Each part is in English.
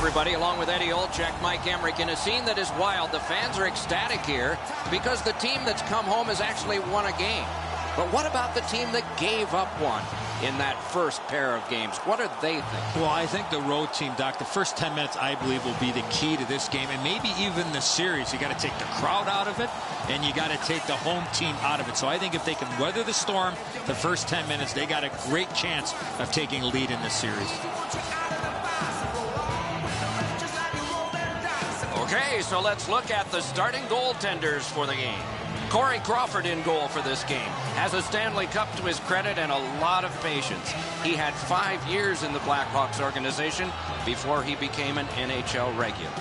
everybody. Along with Eddie Olczyk, Mike Emrick. In a scene that is wild, the fans are ecstatic here because the team that's come home has actually won a game. But what about the team that gave up one in that first pair of games? What do they think? Well, I think the road team, Doc, the first 10 minutes, I believe, will be the key to this game, and maybe even the series. You got to take the crowd out of it, and you got to take the home team out of it. So I think if they can weather the storm the first 10 minutes, they got a great chance of taking a lead in this series. Okay, so let's look at the starting goaltenders for the game. Corey Crawford in goal for this game. Has a Stanley Cup to his credit and a lot of patience. He had 5 years in the Blackhawks organization before he became an NHL regular.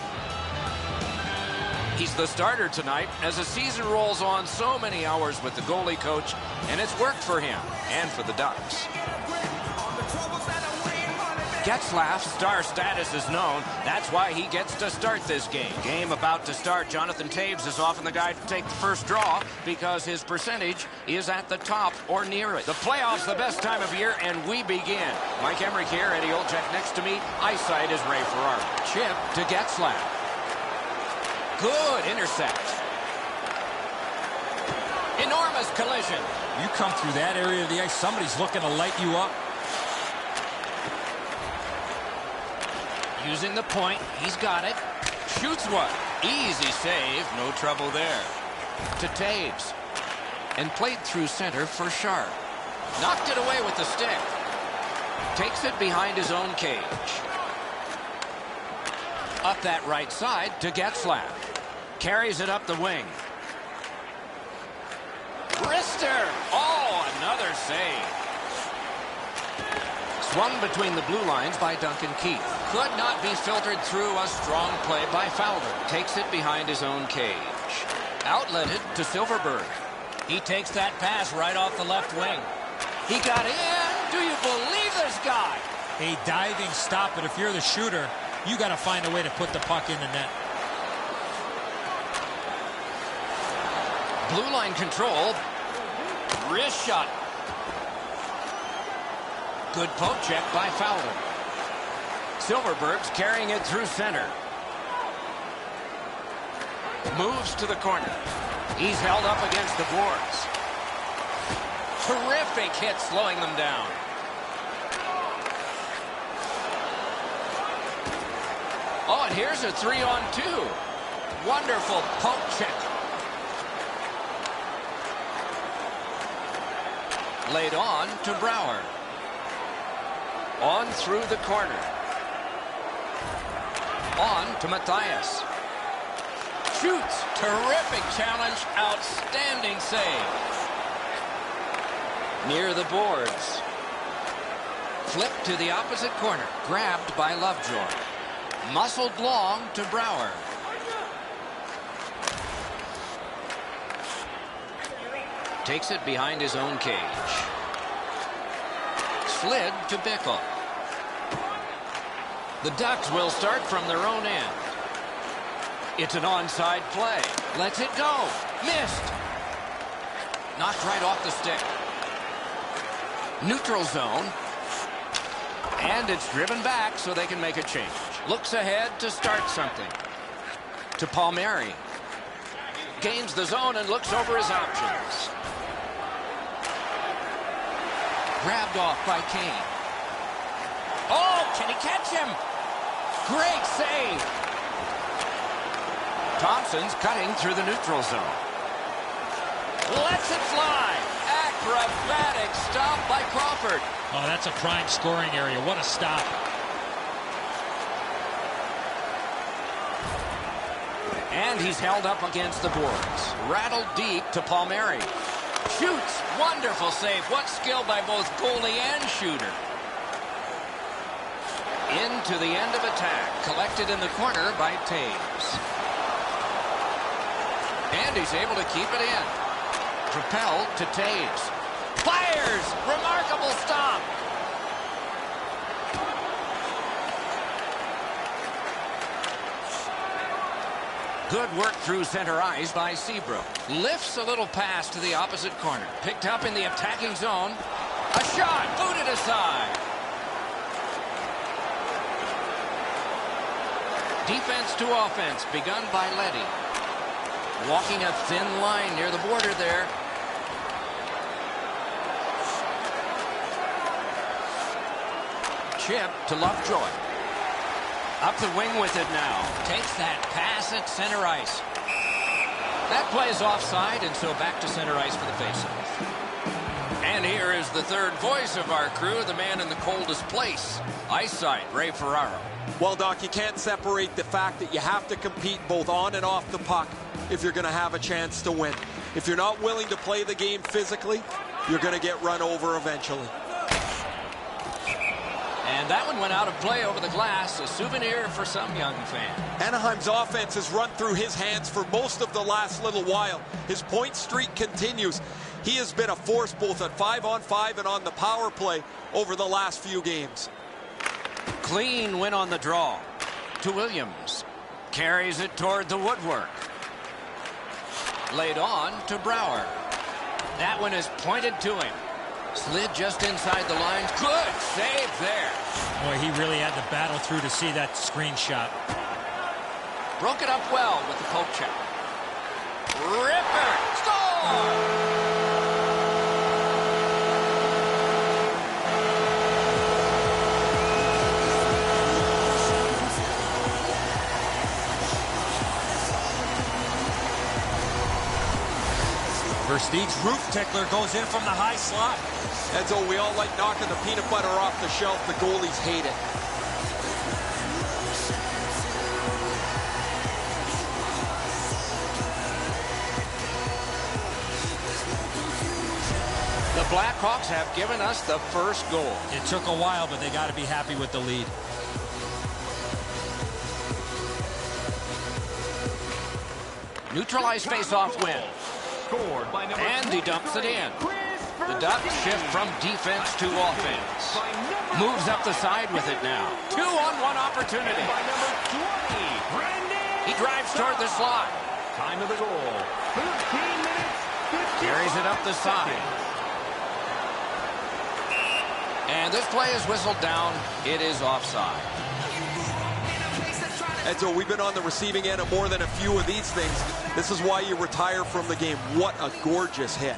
He's the starter tonight as the season rolls on. So many hours with the goalie coach, and it's worked for him and for the Ducks. Getzlaf's star status is known. That's why he gets to start this game. Game about to start. Jonathan Toews is often the guy to take the first draw because his percentage is at the top or near it. The playoffs, the best time of year, and we begin. Mike Emrick here, Eddie Olczyk next to me. Eyesight is Ray Ferrari. Chip to Getzlaf. Good intercept. Enormous collision. You come through that area of the ice, somebody's looking to light you up. Using the point, he's got it. Shoots one. Easy save, no trouble there. To Toews. And played through center for Sharp. Knocked it away with the stick. Takes it behind his own cage. Up that right side to Getzlaf. Carries it up the wing. Wrister! Oh, another save. Swung between the blue lines by Duncan Keith. Could not be filtered through. A strong play by Fowler. Takes it behind his own cage. Outletted to Silverberg. He takes that pass right off the left wing. He got in. Do you believe this guy? A diving stop, but if you're the shooter, you got to find a way to put the puck in the net. Blue line control. Wrist shot. Good poke check by Fowler. Silverberg's carrying it through center. Moves to the corner. He's held up against the boards. Terrific hit slowing them down. Oh, and here's a 3-on-2. Wonderful poke check. Laid on to Brouwer. On through the corner. On to Matthias. Shoots. Terrific challenge. Outstanding save. Near the boards. Flip to the opposite corner. Grabbed by Lovejoy. Muscled long to Brouwer. Takes it behind his own cage. Slid to Bickle. The Ducks will start from their own end. It's an onside play. Lets it go. Missed. Knocked right off the stick. Neutral zone. And it's driven back so they can make a change. Looks ahead to start something. To Palmieri. Gains the zone and looks over his options. Grabbed off by Kane. Oh, can he catch him? Great save. Thompson's cutting through the neutral zone. Lets it fly. Acrobatic stop by Crawford. Oh, that's a prime scoring area. What a stop. And he's held up against the boards. Rattled deep to Palmieri. Shoots. Wonderful save. What skill by both goalie and shooter. Into the end of attack. Collected in the corner by Toews. And he's able to keep it in. Propelled to Toews. Fires! Remarkable stop. Good work through center ice by Seabrook. Lifts a little pass to the opposite corner. Picked up in the attacking zone. A shot. Booted aside. Defense to offense, begun by Leddy. Walking a thin line near the border there. Chip to Lovejoy. Up the wing with it now. Takes that pass at center ice. That play is offside, and so back to center ice for the faceoff. And here is the third voice of our crew, the man in the coldest place. Ice side, Ray Ferraro. Well, Doc, you can't separate the fact that you have to compete both on and off the puck if you're going to have a chance to win. If you're not willing to play the game physically, you're going to get run over eventually. And that one went out of play over the glass, a souvenir for some young fan. Anaheim's offense has run through his hands for most of the last little while. His point streak continues. He has been a force both at 5-on-5 and on the power play over the last few games. Clean win on the draw to Williams. Carries it toward the woodwork. Laid on to Brouwer. That one is pointed to him. Slid just inside the lines. Good save there. Boy, he really had to battle through to see that screenshot. Broke it up well with the poke check. Ripper. Score! Versteeg's roof tickler goes in from the high slot. Edzo, we all like knocking the peanut butter off the shelf. The goalies hate it. The Blackhawks have given us the first goal. It took a while, but they got to be happy with the lead. Neutralized face-off win. And he dumps it in. The Ducks shift from defense to offense. Moves up the side with it now. 2-on-1 opportunity. He drives toward the slot. Time of the goal. 15 minutes. Carries it up the side. And this play is whistled down. It is offside. Edzo, we've been on the receiving end of more than a few of these things. This is why you retire from the game. What a gorgeous hit.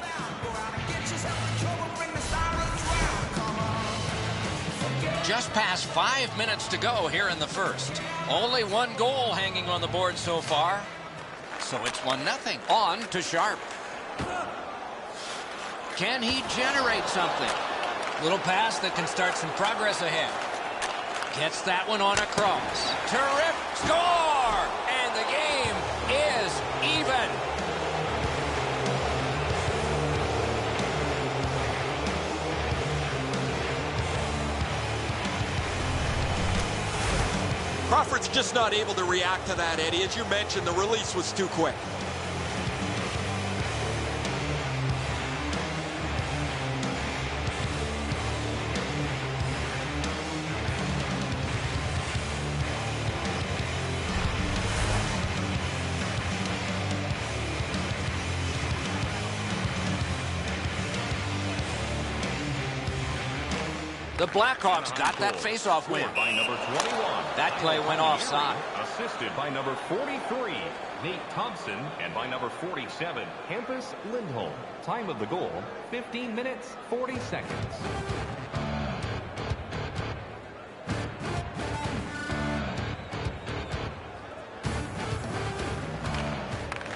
Just past 5 minutes to go here in the first. Only one goal hanging on the board so far. So it's 1-0. On to Sharp. Can he generate something? Little pass that can start some progress ahead. Gets that one on across. Terrific score! And the game is even. Crawford's just not able to react to that, Eddie. As you mentioned, the release was too quick. The Blackhawks got that face-off win. By number 21. That play went offside. Assisted by number 43, Nate Thompson, and by number 47, Hampus Lindholm. Time of the goal, 15 minutes, 40 seconds.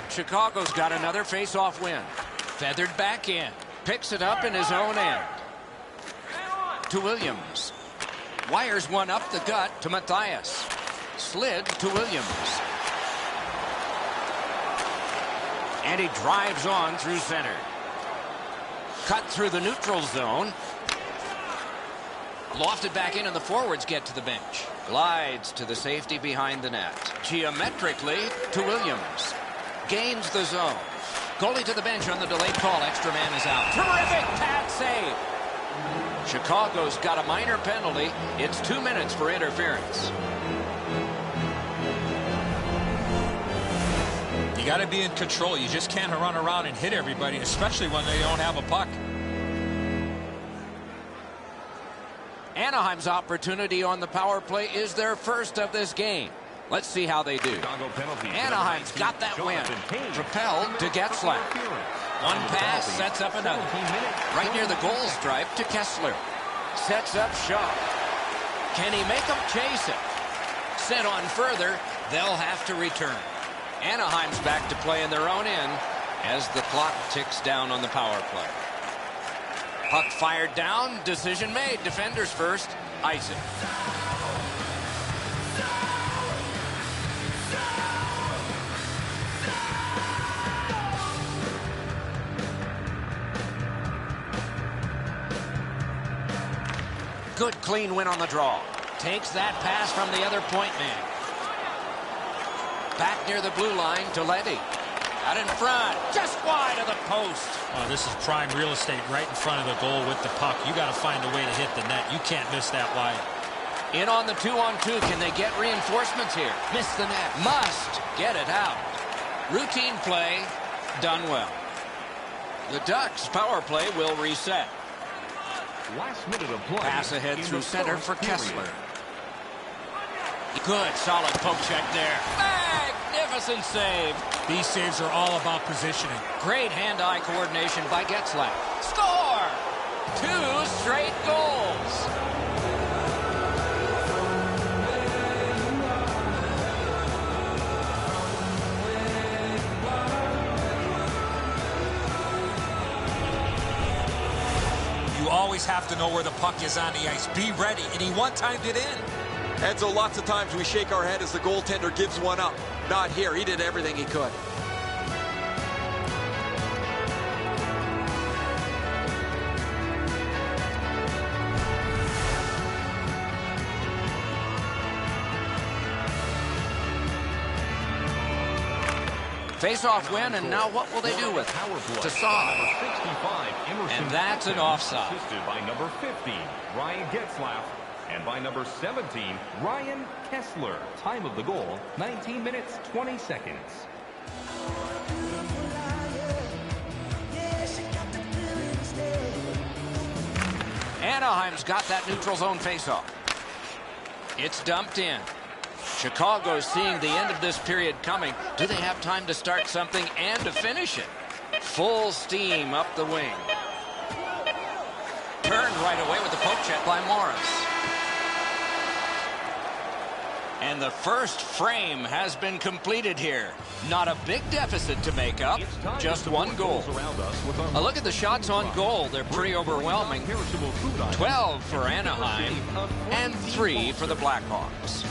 Chicago's got another face-off win. Feathered back in. Picks it up in his own end. To Williams. Wires one up the gut to Matthias. Slid to Williams. And he drives on through center. Cut through the neutral zone. Lofted back in, and the forwards get to the bench. Glides to the safety behind the net. Geometrically to Williams. Gains the zone. Goalie to the bench on the delayed call. Extra man is out. Terrific pad save. Chicago's got a minor penalty. It's 2 minutes for interference. You got to be in control. You just can't run around and hit everybody, especially when they don't have a puck. Anaheim's opportunity on the power play is their first of this game. Let's see how they do. Anaheim's got that win. Propelled to Getzlaf. One pass sets up another. Right near the goal stripe to Kessler. Sets up Shaw. Can he make them chase it? Sent on further. They'll have to return. Anaheim's back to play in their own end as the clock ticks down on the power play. Puck fired down. Decision made. Defenders first. Ice it. Good clean win on the draw. Takes that pass from the other point man. Back near the blue line to Letty. Out in front. Just wide of the post. Oh, this is prime real estate right in front of the goal with the puck. You got to find a way to hit the net. You can't miss that wide. In on the 2-on-2. Can they get reinforcements here? Miss the net. Must get it out. Routine play. Done well. The Ducks' power play will reset. Last minute of play. Pass ahead through center for Kessler. Good, solid poke check there. Magnificent save. These saves are all about positioning. Great hand-eye coordination by Getzlaf. Score! 2 straight goals. You always have to know where the puck is on the ice. Be ready, and he one-timed it in. Enzo, lots of times we shake our head as the goaltender gives one up. Not here. He did everything he could. Face-off win, and now what will they do with it? To saw. And that's an offside. Assisted by number 15, Ryan Getzlaf. And by number 17, Ryan Kessler. Time of the goal, 19 minutes, 20 seconds. Anaheim's got that neutral zone faceoff. It's dumped in. Chicago's seeing the end of this period coming. Do they have time to start something and to finish it? Full steam up the wing. Turned right away with the poke check by Morris. And the first frame has been completed here. Not a big deficit to make up, just one goal. A look at the shots on goal. They're pretty overwhelming. 12 for Anaheim and 3 for the Blackhawks.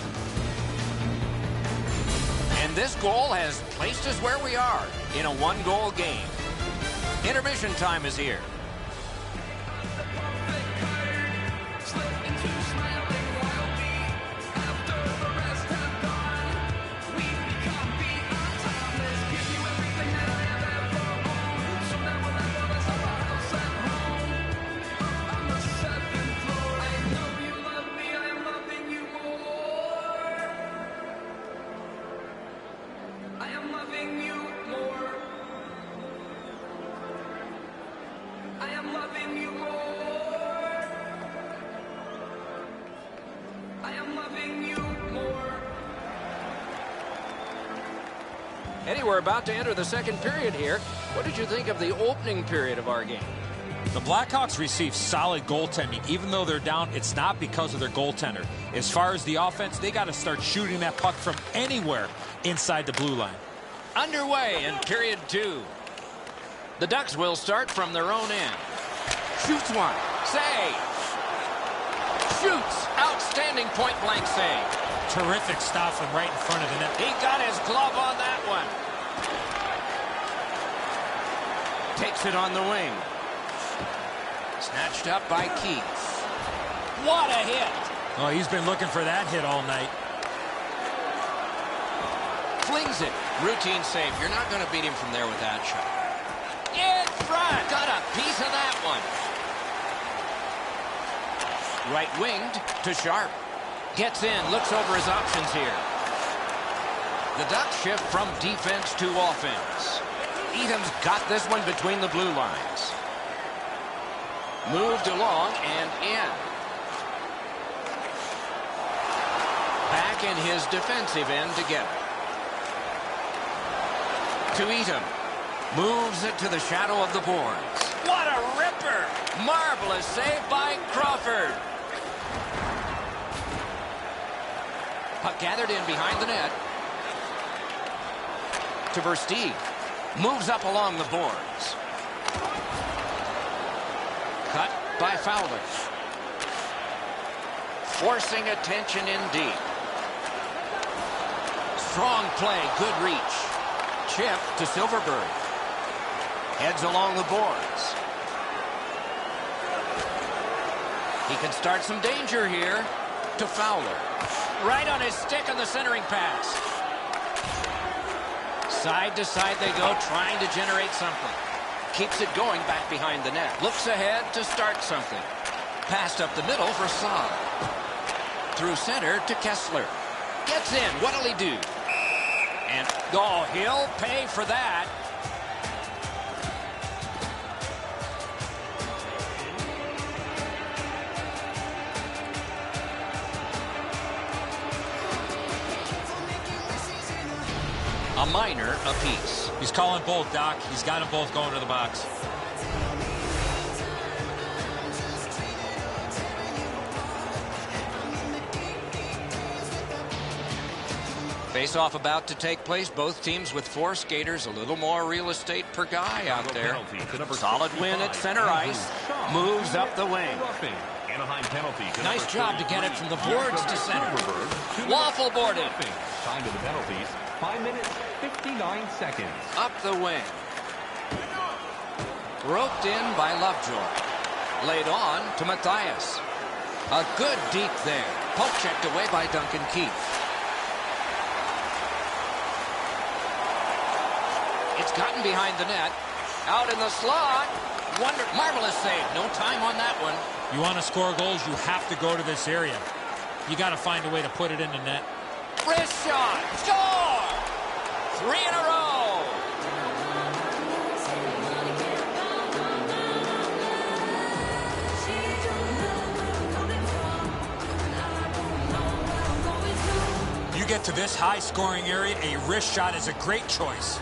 And this goal has placed us where we are in a one-goal game. Intermission time is here. Eddie, we're about to enter the second period here. What did you think of the opening period of our game? The Blackhawks received solid goaltending. Even though they're down, it's not because of their goaltender. As far as the offense, they got to start shooting that puck from anywhere inside the blue line. Underway in period 2. The Ducks will start from their own end. Shoots one. Save. Shoots. Outstanding point-blank save. Terrific stop from right in front of the net. He got his glove on that one. Takes it on the wing. Snatched up by Keith. What a hit. Oh, he's been looking for that hit all night. Flings it. Routine save. You're not going to beat him from there with that shot. In front. Got a piece of that one. Right winged to Sharp. Gets in, looks over his options here. The Ducks shift from defense to offense. Edom's got this one between the blue lines. Moved along and in. Back back in his defensive end to get it. To Eaton. Moves it to the shadow of the boards. What a ripper! Marvelous save by Crawford. Puck gathered in behind the net. To Versteeg. Moves up along the boards. Cut by Fowler. Forcing attention in deep. Strong play, good reach. Chip to Silverberg. Heads along the boards. He can start some danger here. To Fowler. Right on his stick on the centering pass. Side to side they go, trying to generate something. Keeps it going back behind the net. Looks ahead to start something. Passed up the middle for Saad. Through center to Kessler. Gets in. What'll he do? And, oh, he'll pay for that. A minor apiece. He's calling both, Doc. He's got them both going to the box. Face-off about to take place. Both teams with 4 skaters. A little more real estate per guy out there. Solid win at center ice. Moves up the wing. Nice job to get it from the boards to center. Waffle boarded. Time to the penalties. 5 minutes, 59 seconds. Up the wing. Roped in by Lovejoy. Laid on to Matthias. A good deke there. Poke checked away by Duncan Keith. It's gotten behind the net. Out in the slot. Marvelous save. No time on that one. You want to score goals, you have to go to this area. You got to find a way to put it in the net. Wrist shot. Score! 3 in a row. You get to this high-scoring area, a wrist shot is a great choice.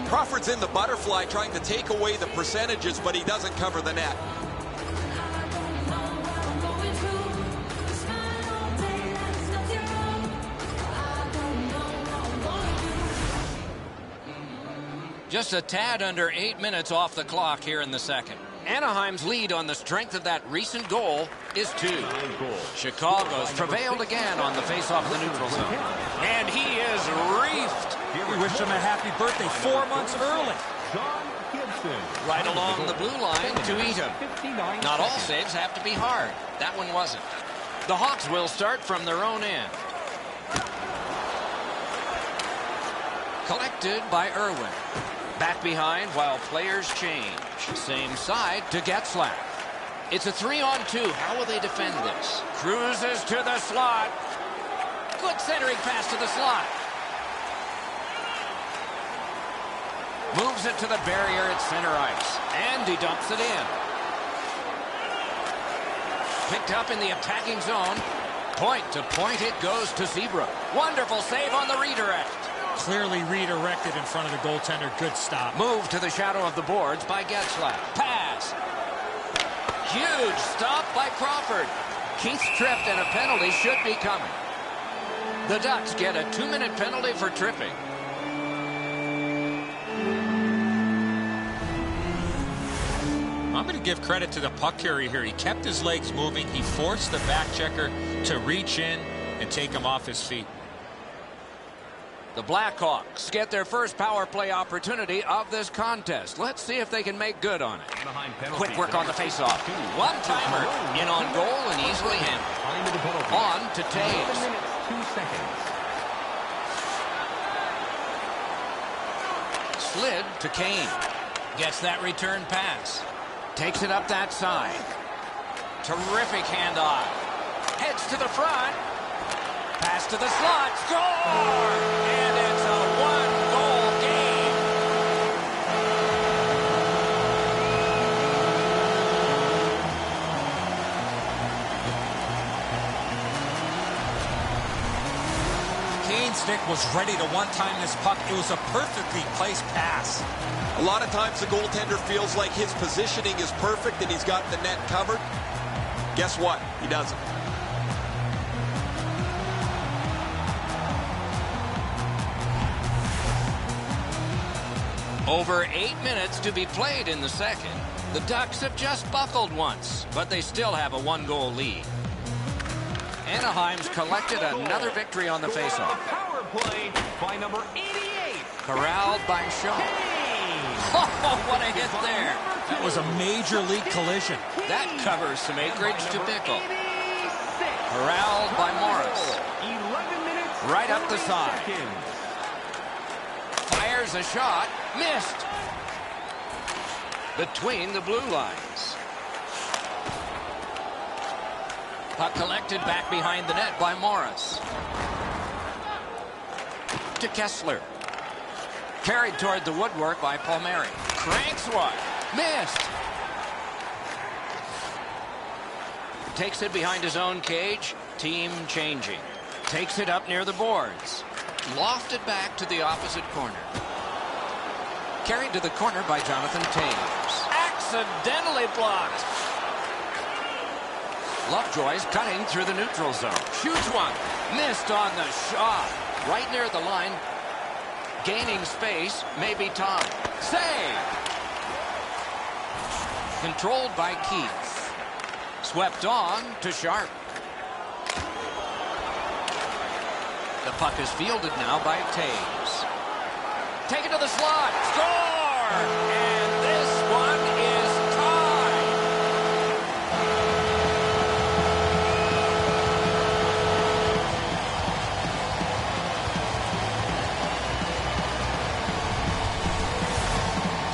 Crawford's in the butterfly trying to take away the percentages, but he doesn't cover the net. Just a tad under 8 minutes off the clock here in the second. Anaheim's lead on the strength of that recent goal is 2. Chicago's prevailed again on the face-off of the neutral zone. And he is reefed. We wish him a happy birthday 4 months early. Right along the blue line to Eaton. Not all saves have to be hard. That one wasn't. The Hawks will start from their own end. Collected by Irwin. Back behind while players change. Same side to Getzlaf. It's a 3-on-2. How will they defend this? Cruises to the slot. Good centering pass to the slot. Moves it to the barrier at center ice. And he dumps it in. Picked up in the attacking zone. Point to point it goes to Zebra. Wonderful save on the redirect. Clearly redirected in front of the goaltender. Good stop. Move to the shadow of the boards by Getzlaf. Pass. Huge stop by Crawford. Keith tripped and a penalty should be coming. The Ducks get a 2-minute penalty for tripping. I'm going to give credit to the puck carrier here. He kept his legs moving. He forced the back checker to reach in and take him off his feet. The Blackhawks get their first power play opportunity of this contest. Let's see if they can make good on it. Quick work on the faceoff. One-timer in on goal and easily handled. On to Taves. 2 seconds. Slid to Kane. Gets that return pass. Takes it up that side. Terrific handoff. Heads to the front. Pass to the slot. Score! And it's a 1-goal game. stick, was ready to one-time this puck. It was a perfectly placed pass. A lot of times the goaltender feels like his positioning is perfect and he's got the net covered. Guess what? He doesn't. Over 8 minutes to be played in the second. The Ducks have just buckled once, but they still have a 1-goal lead. Anaheim's collected another victory on the faceoff. Power play by number 88. Corralled by Shaw. Oh, what a hit there. That was a major league collision. That covers some acreage to Bickle. Corralled by Morris. 11 minutes. Right up the side. Seconds. Fires a shot. Missed. Between the blue lines. Puck collected back behind the net by Morris. To Kessler. Carried toward the woodwork by Palmieri. Cranks one. Missed. Takes it behind his own cage. Team changing. Takes it up near the boards. Lofted back to the opposite corner. Carried to the corner by Jonathan Taves. Accidentally blocked. Lovejoy's cutting through the neutral zone. Shoots one. Missed on the shot. Right near the line. Gaining space. Maybe time. Save. Controlled by Keith. Swept on to Sharp. The puck is fielded now by Taves. Taken to the slot. Score! And this one is tied.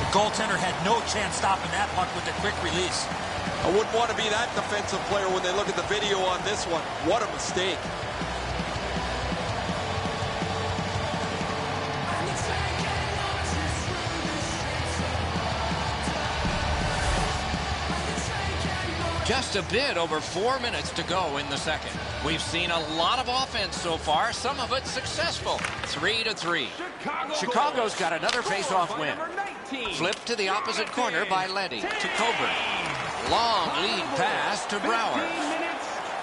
The goaltender had no chance stopping that puck with a quick release. I wouldn't want to be that defensive player when they look at the video on this one. What a mistake. Just a bit over 4 minutes to go in the second. We've seen a lot of offense so far, some of it successful. 3-3. Chicago's got another face-off win. Flipped to the opposite corner by Leddy to Coburn. Long lead pass to Brouwer.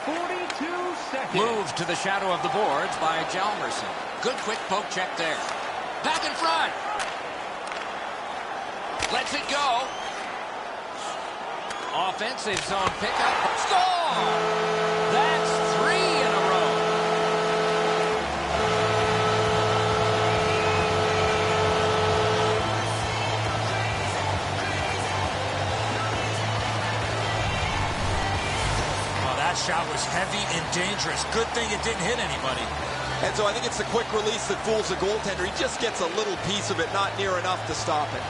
42 seconds. Moved to the shadow of the boards by Hjalmarsson. Good quick poke check there. Back in front. Lets it go. Offensive zone pickup. Score! That's 3 in a row. Well, that shot was heavy and dangerous. Good thing it didn't hit anybody. And so I think it's the quick release that fools the goaltender. He just gets a little piece of it, not near enough to stop it.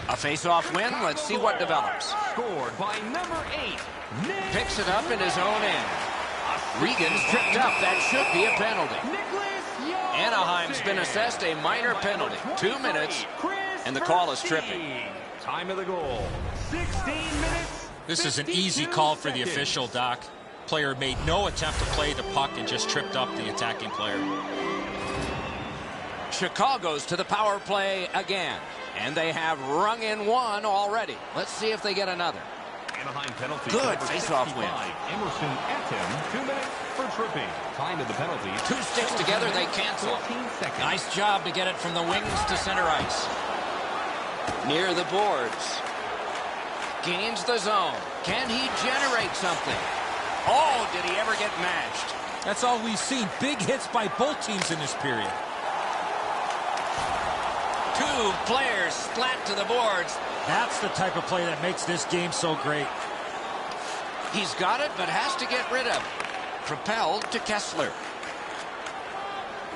A face-off win. Let's see what develops. Scored by number 8. Nick Picks it up in his own end. Regan's tripped up. That should be a penalty. Anaheim's been assessed a minor penalty. 2 minutes, and the call is tripping. Time of the goal. 16 minutes. This is an easy call for the official, Doc. Player made no attempt to play the puck and just tripped up the attacking player. Chicago's to the power play again. And they have rung in one already. Let's see if they get another. Anaheim penalty. Good face-off win. Emerson Etem, 2 minutes for tripping. Time of the penalty. 2 sticks together, they cancel. 14 seconds. Nice job to get it from the wings to center ice. Near the boards. Gains the zone. Can he generate something? Oh, did he ever get matched? That's all we've seen. Big hits by both teams in this period. 2 players splat to the boards. That's the type of play that makes this game so great. He's got it, but has to get rid of it. Propelled to Kessler.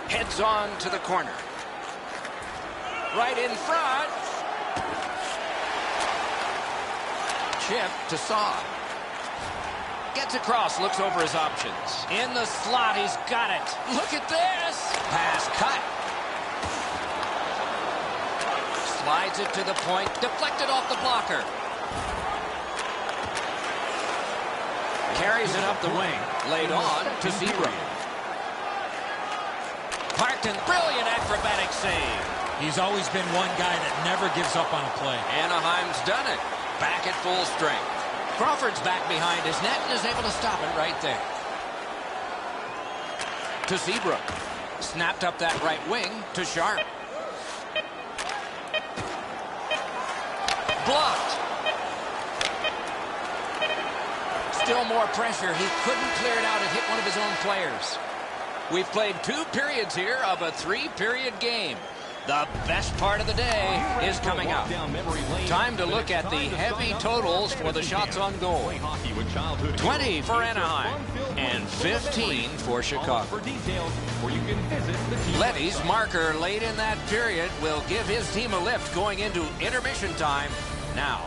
Heads on to the corner. Right in front. Chip to Saad. Gets across, looks over his options. In the slot, he's got it. Look at this. Pass cut. Slides it to the point, deflected off the blocker. Carries it up the wing. Laid on to Seabrook. Parkton, brilliant acrobatic save. He's always been one guy that never gives up on a play. Anaheim's done it. Back at full strength. Crawford's back behind his net and is able to stop it right there. To Seabrook. Snapped up that right wing to Sharp. Blocked. Still more pressure. He couldn't clear it out. It hit one of his own players. We've played 2 periods here of a 3-period game. The best part of the day is coming up. Time to look at the heavy totals for the shots on goal. 20 for Anaheim and 15 for Chicago. Letty's marker late in that period will give his team a lift going into intermission time now.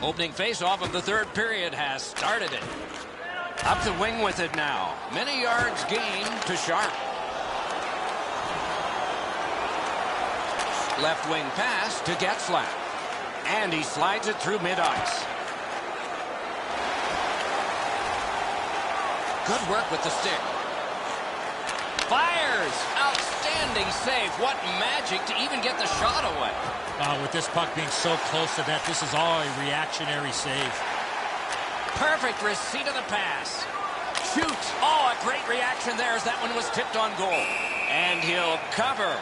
Opening face-off of the 3rd period has started it. Up the wing with it now. Many yards gained to Sharp. Left wing pass to Getzlaf. And he slides it through mid-ice. Good work with the stick. Fires! Outstanding save. What magic to even get the shot away. With this puck being so close to that, this is all a reactionary save. Perfect receipt of the pass. Shoots. Oh, a great reaction there as that one was tipped on goal. And he'll cover.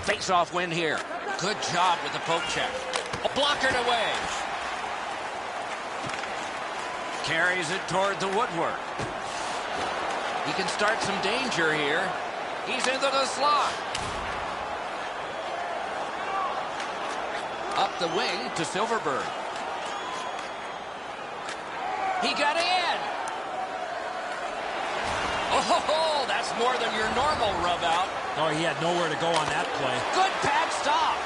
Face-off win here. Good job with the poke check. Blockered away. Carries it toward the woodwork. He can start some danger here. He's into the slot. Up the wing to Silverberg. He got in. Oh, that's more than your normal rub out. Oh, he had nowhere to go on that play. Good pad stop.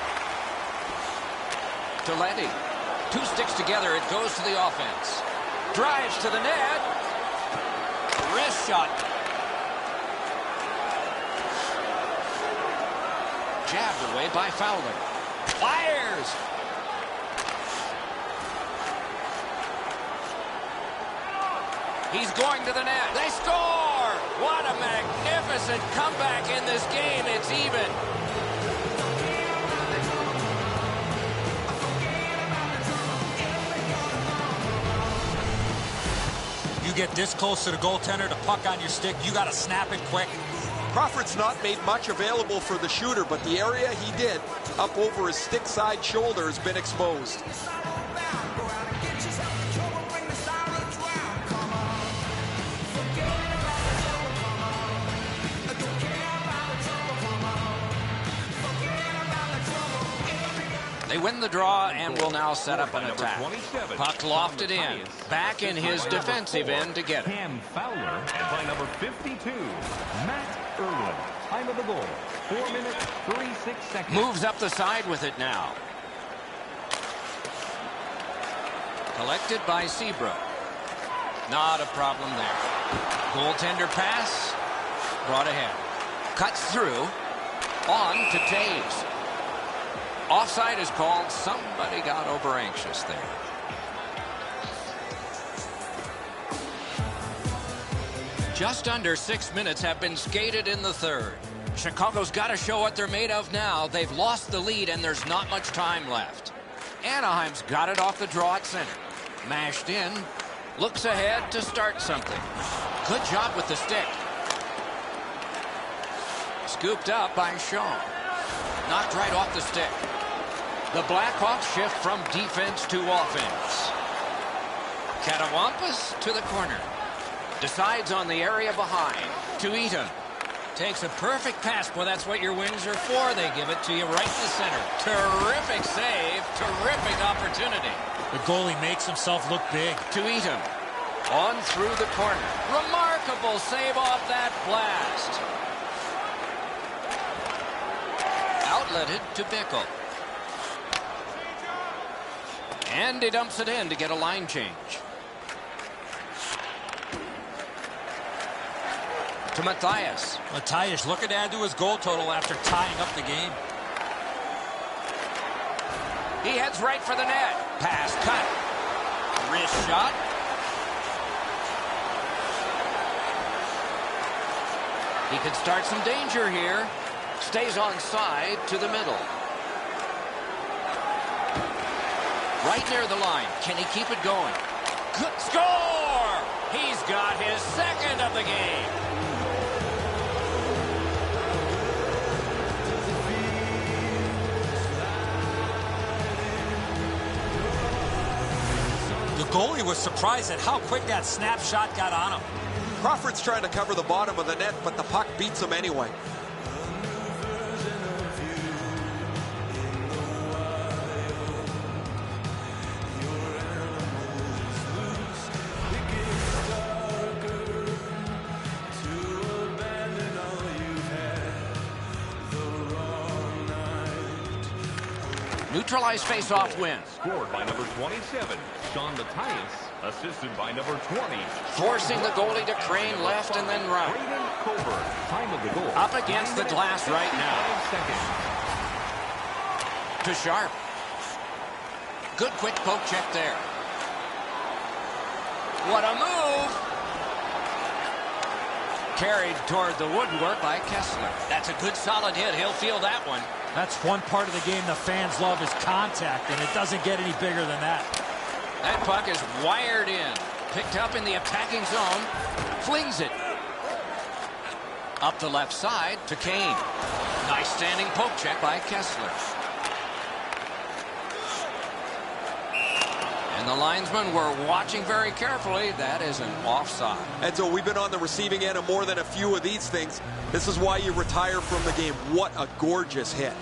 To Letty. 2 sticks together. It goes to the offense. Drives to the net. Wrist shot. Jabbed away by Fowler. Fires. He's going to the net. They score! What a magnificent comeback in this game. It's even. You get this close to the goaltender, the puck on your stick, you got to snap it quick. Crawford's not made much available for the shooter, but the area he did up over his stick side shoulder has been exposed. They win the draw and will now set up an attack. Puck lofted in. Back in his defensive end to get it. Cam Fowler, and by number 52, Matt Irwin. Time of the goal, 4 minutes, 36 seconds. Moves up the side with it now. Collected by Seabrook. Not a problem there. Goaltender pass. Brought ahead. Cuts through. On to Taves. Offside is called. Somebody got over anxious there. Just under 6 minutes have been skated in the third. Chicago's got to show what they're made of now. They've lost the lead, and there's not much time left. Anaheim's got it off the draw at center. Mashed in. Looks ahead to start something. Good job with the stick. Scooped up by Shaw. Knocked right off the stick. The Blackhawks shift from defense to offense. Catawampas to the corner. Decides on the area behind. To Eaton. Takes a perfect pass. Boy, that's what your wings are for. They give it to you right in the center. Terrific save. Terrific opportunity. The goalie makes himself look big. To Eaton. On through the corner. Remarkable save off that blast. Outletted to Bickle. And he dumps it in to get a line change. To Matthias. Matthias looking to add to his goal total after tying up the game. He heads right for the net. Pass cut. Wrist shot. He could start some danger here. Stays on side to the middle. Right near the line. Can he keep it going? Good score! He's got his second of the game. The goalie was surprised at how quick that snapshot got on him. Crawford's trying to cover the bottom of the net, but the puck beats him anyway. Neutralized face-off win. Scored by number 27, Sean Matthias. Assisted by number 20. Forcing the goalie to crane left and then right. Braden Coburn. Time of the goal. Up against the glass right now. 5 seconds. To Sharp. Good quick poke check there. What a move! Carried toward the woodwork by Kessler. That's a good solid hit. He'll feel that one. That's one part of the game the fans love is contact, and it doesn't get any bigger than that. That puck is wired in. Picked up in the attacking zone. Flings it. Up the left side to Kane. Nice standing poke check by Kessler. And the linesmen were watching very carefully. That is an offside. And so we've been on the receiving end of more than a few of these things. This is why you retire from the game. What a gorgeous hit.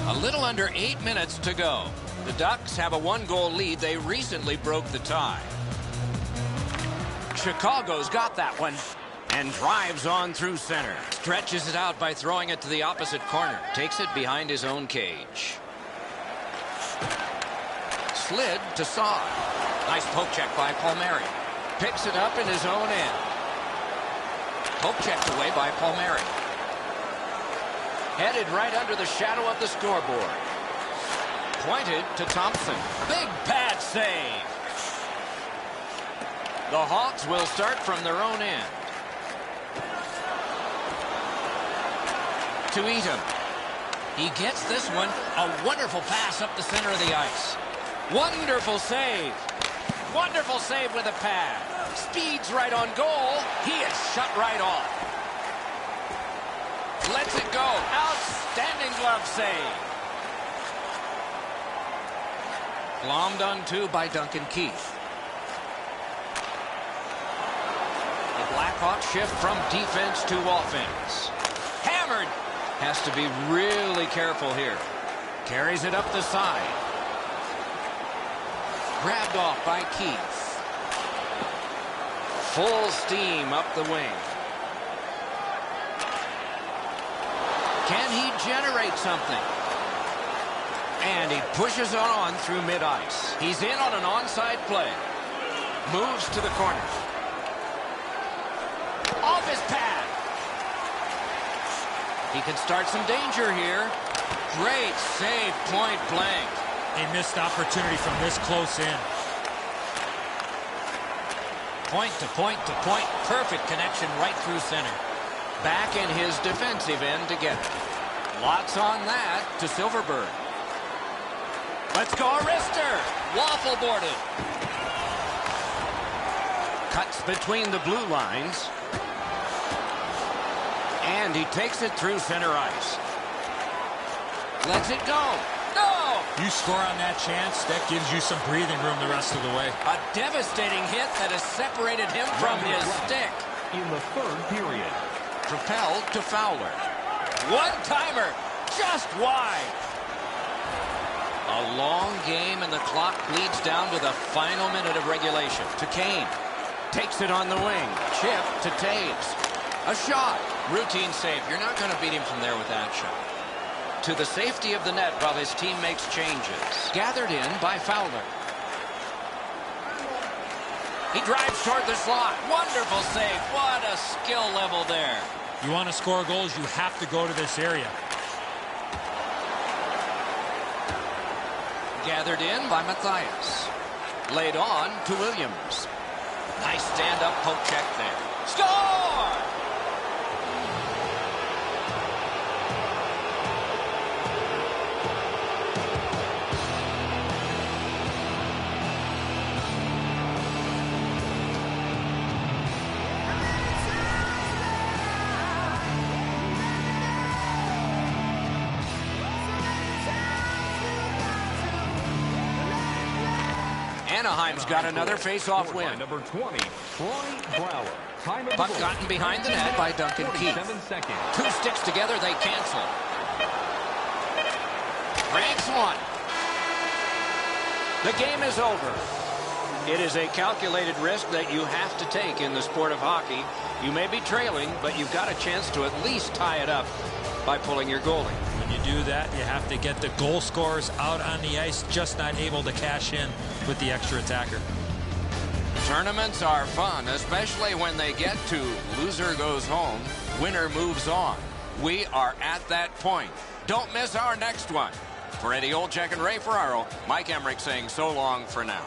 A little under 8 minutes to go. The Ducks have a 1-goal lead. They recently broke the tie. Chicago's got that one and drives on through center. Stretches it out by throwing it to the opposite corner. Takes it behind his own cage. Slid to Saad. Nice poke check by Palmieri. Picks it up in his own end. Poke checked away by Palmieri. Headed right under the shadow of the scoreboard. Pointed to Thompson. Big pad save. The Hawks will start from their own end. To Eaton. He gets this one. A wonderful pass up the center of the ice. Wonderful save. Wonderful save with a pad. Speeds right on goal. He is shut right off. Lets it go. Outstanding glove save. Glommed onto by Duncan Keith. The Blackhawks shift from defense to offense. Hammered. Has to be really careful here. Carries it up the side. Grabbed off by Keith. Full steam up the wing. Can he generate something? And he pushes it on through mid-ice. He's in on an onside play. Moves to the corner. Off his pad. He can start some danger here. Great save, point blank. a missed opportunity from this close in. Point to point to point. Perfect connection right through center. Back in his defensive end to get it. Lots on that to Silverberg. Let's go, Arister. Waffle boarded. Cuts between the blue lines. And he takes it through center ice. Lets it go. No! You score on that chance, that gives you some breathing room the rest of the way. A devastating hit that has separated him from his stick. In the third period. Propelled to Fowler. One-timer. Just wide. A long game, and the clock bleeds down to the final minute of regulation. To Kane. Takes it on the wing. Chip to Taves. A shot. Routine save. You're not going to beat him from there with that shot. To the safety of the net while his team makes changes. Gathered in by Fowler. He drives toward the slot. Wonderful save. What a skill level there. You want to score goals, you have to go to this area. Gathered in by Matthias. Laid on to Williams. Nice stand-up poke check there. Score! Anaheim's got another face-off win. Number 20, Troy Brouwer. Time of the Puck goal. gotten behind the net by Duncan Keith. 47 seconds. Two sticks together, they cancel. Ranks one. The game is over. It is a calculated risk that you have to take in the sport of hockey. You may be trailing, but you've got a chance to at least tie it up by pulling your goalie. When you do that, you have to get the goal scorers out on the ice, just not able to cash in with the extra attacker. Tournaments are fun, especially when they get to loser goes home, winner moves on. We are at that point. Don't miss our next one. For Eddie Olczyk and Ray Ferraro, Mike Emmerich saying so long for now.